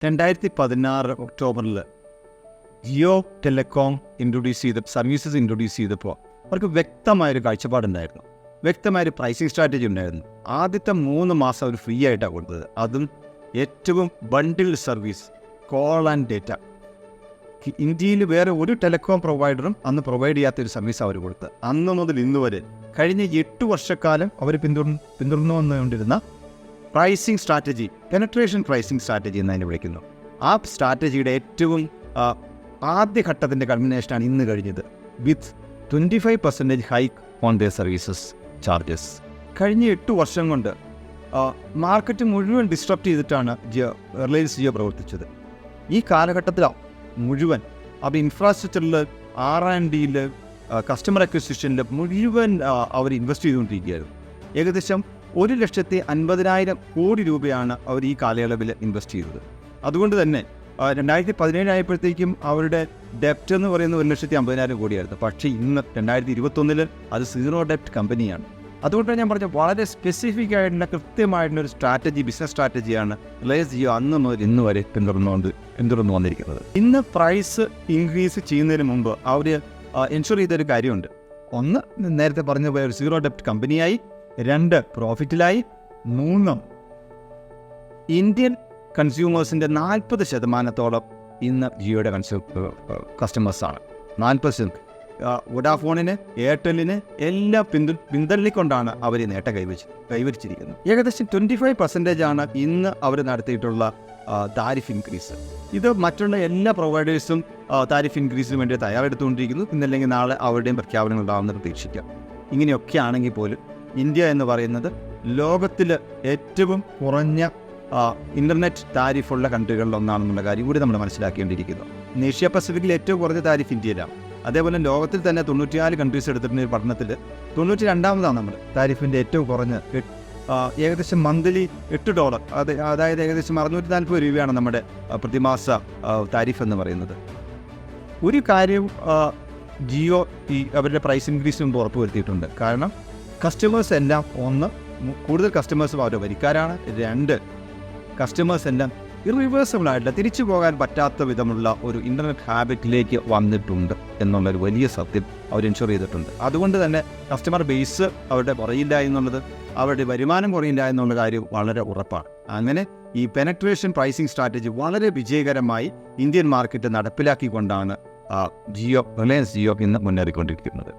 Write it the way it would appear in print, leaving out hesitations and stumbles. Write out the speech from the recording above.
2016 ഒക്ടോബറിൽ Jio telecom services introduce ചെയ്തപ്പോൾ അവർക്ക് വ്യക്തമായൊരു കാഴ്ചപ്പാടുണ്ടായിരുന്നു, വ്യക്തമായൊരു പ്രൈസിങ് സ്ട്രാറ്റജി ഉണ്ടായിരുന്നു. ആദ്യത്തെ 3 മാസം അവർ ഫ്രീ ആയിട്ടാണ് കൊടുത്തത്. അതും ഏറ്റവും ബണ്ടിൽ സർവീസ്, കോൾ ആൻഡ് ഡേറ്റ. ഇന്ത്യയിൽ വേറെ ഒരു ടെലികോം പ്രൊവൈഡറും അന്ന് പ്രൊവൈഡ് ചെയ്യാത്തൊരു സർവീസ് അവർ കൊടുത്തത്. അന്ന് മുതൽ ഇന്ന് വരെ കഴിഞ്ഞ 8 വർഷക്കാലം അവർ പിന്തുടർന്നു വന്നുകൊണ്ടിരുന്ന pricing strategy, penetration pricing strategy എന്നതിനെ വിളിക്കുന്നു. ആ സ്ട്രാറ്റജിയുടെ ഏറ്റവും ആദ്യഘട്ടത്തിൻ്റെ കൾമിനേഷനാണ് ഇന്ന് കഴിഞ്ഞത്, with 25% hike on their services charges. കഴിഞ്ഞ 8 വർഷം കൊണ്ട് മാർക്കറ്റ് മുഴുവൻ ഡിസ്ട്രപ്റ്റ് ചെയ്തിട്ടാണ് റിലയൻസ് ജിയോ പ്രവർത്തിച്ചത്. ഈ കാലഘട്ടത്തിൽ മുഴുവൻ അവർ ഇൻഫ്രാസ്ട്രക്ചറിൽ, R&Dയിൽ, കസ്റ്റമർ അക്വിസിഷനിൽ മുഴുവൻ അവർ ഇൻവെസ്റ്റ് ചെയ്തുകൊണ്ടിരിക്കുകയായിരുന്നു. ഏകദേശം 1,50,000 കോടി രൂപയാണ് അവർ ഈ കാലയളവിൽ ഇൻവെസ്റ്റ് ചെയ്തത്. അതുകൊണ്ട് തന്നെ 2017 ആയപ്പോഴത്തേക്കും അവരുടെ ഡെപ്റ്റ് എന്ന് പറയുന്നത് 1,50,000 കോടിയായിരുന്നു. പക്ഷേ ഇന്ന് 2021 അത് സീറോ ഡെപ്റ്റ് കമ്പനിയാണ്. അതുകൊണ്ടാണ് ഞാൻ പറഞ്ഞത്, വളരെ സ്പെസിഫിക് ആയിട്ടുള്ള കൃത്യമായിട്ടുള്ള ഒരു സ്ട്രാറ്റജി, ബിസിനസ് സ്ട്രാറ്റജിയാണ് റിലയൻസ് ജിയോ അന്ന് മുതൽ ഇന്ന് വരെ പിന്തുടർന്നു വന്നിരിക്കുന്നത്. ഇന്ന് പ്രൈസ് ഇൻക്രീസ് ചെയ്യുന്നതിന് മുമ്പ് അവർ എൻഷുർ ചെയ്തൊരു കാര്യമുണ്ട്. ഒന്ന്, നേരത്തെ പറഞ്ഞ പോലെ ഒരു സീറോ ഡെപ്റ്റ് കമ്പനിയായി. 2, പ്രോഫിറ്റിലായി. 3, ഇന്ത്യൻ കൺസ്യൂമേഴ്സിൻ്റെ 40% ഇന്ന് ജിയോയുടെ കസ്റ്റമേഴ്സാണ്. 40%. വോഡാഫോണിന്, എയർടെല്ലിന് എല്ലാം പിന്തള്ളിക്കൊണ്ടാണ് അവർ ഈ നേട്ടം കൈവരിച്ചിരിക്കുന്നത്. ഏകദേശം 25% ഇന്ന് അവർ നടത്തിയിട്ടുള്ള താരിഫ് ഇൻക്രീസ്. ഇത് മറ്റുള്ള എല്ലാ പ്രൊവൈഡേഴ്സും താരിഫ് ഇൻക്രീസിന് വേണ്ടി തയ്യാറെടുത്തുകൊണ്ടിരിക്കുന്നു. ഇന്നല്ലെങ്കിൽ നാളെ അവരുടെയും പ്രഖ്യാപനങ്ങൾ ഉണ്ടാകുമെന്ന് പ്രതീക്ഷിക്കാം. ഇങ്ങനെയൊക്കെ ആണെങ്കിൽ പോലും ഇന്ത്യ എന്ന് പറയുന്നത് ലോകത്തിൽ ഏറ്റവും കുറഞ്ഞ ഇൻ്റർനെറ്റ് താരിഫുള്ള കൺട്രികളിലൊന്നാണെന്നുള്ള കാര്യം കൂടി നമ്മൾ മനസ്സിലാക്കേണ്ടിയിരിക്കുന്നു. ഏഷ്യ പസഫിക്കിൽ ഏറ്റവും കുറഞ്ഞ താരിഫ് ഇന്ത്യയിലാണ്. അതേപോലെ ലോകത്തിൽ തന്നെ 94 കൺട്രീസ് എടുത്തിട്ടുള്ള ഒരു പഠനത്തിൽ 92ാമതാണ് നമ്മൾ താരിഫിൻ്റെ ഏറ്റവും കുറഞ്ഞ. ഏകദേശം മന്ത്ലി $8, അതായത് ഏകദേശം 640 രൂപയാണ് നമ്മുടെ പ്രതിമാസ താരിഫ് എന്ന് പറയുന്നത്. ഒരു കാര്യം ജിയോ അവരുടെ പ്രൈസ് ഇൻക്രീസ് മുമ്പ് ഉറപ്പുവരുത്തിയിട്ടുണ്ട്. കാരണം കസ്റ്റമേഴ്സ് എല്ലാം, ഒന്ന്, കൂടുതൽ കസ്റ്റമേഴ്സും അവരുടെ വരിക്കാരാണ്. 2, കസ്റ്റമേഴ്സ് എല്ലാം ഇറിവേഴ്സിബിളായിട്ട് തിരിച്ചു പോകാൻ പറ്റാത്ത വിധമുള്ള ഒരു ഇൻ്റർനെറ്റ് ഹാബിറ്റിലേക്ക് വന്നിട്ടുണ്ട് എന്നുള്ളൊരു വലിയ സത്യം അവർ എൻഷുർ ചെയ്തിട്ടുണ്ട്. അതുകൊണ്ട് തന്നെ കസ്റ്റമർ ബേസ് അവരുടെ കുറയില്ല എന്നുള്ളത്, അവരുടെ വരുമാനം കുറയില്ല എന്നുള്ള കാര്യം വളരെ ഉറപ്പാണ്. അങ്ങനെ ഈ പെനട്രേഷൻ പ്രൈസിങ് സ്ട്രാറ്റജി വളരെ വിജയകരമായി ഇന്ത്യൻ മാർക്കറ്റ് നടപ്പിലാക്കിക്കൊണ്ടാണ് റിലയൻസ് ജിയോ ഇന്ന് മുന്നേറിക്കൊണ്ടിരിക്കുന്നത്.